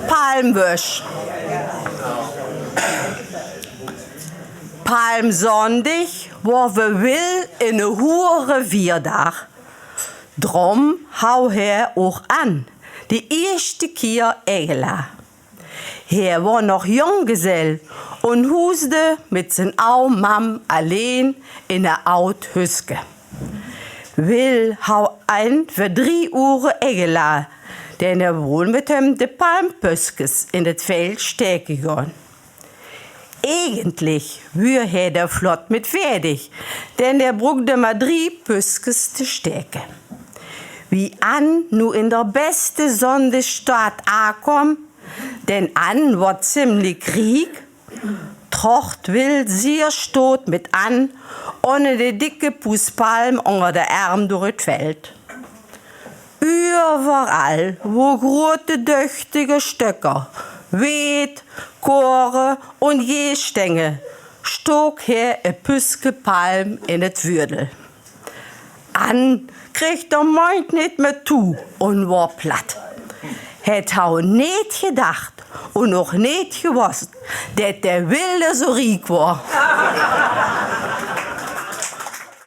Palmwösch. Palmsonntag war wir will in ne hure Wierdach. Drum hau er auch an, die erste Kier Egela. Er war noch Junggesell und huste mit sen Au Mam allein in der Aut Hüske. Will hau ein für 3 Uhr Egela, denn er wohl mit hem de Palmpöskes in det Feld stecke gegangen. Eigentlich wür er der flott mit fertig, denn der brugte ma 3 Pöskes zu stecke. Wie an nu in der beste Sonnenstadt ankom, denn an war ziemlich Krieg, trocht will sehr stot mit an, ohne de dicke Puspalm unter der Arm durch het Feld. Überall, wo grote döchtige Stöcker, Weet, Kore und Jestänge, stog her e Püske Palm in et Würdel. An kriegt der Meint nicht mehr tu und war platt. Het hau nicht gedacht und noch nicht gewusst, dass der Wilde so riek war.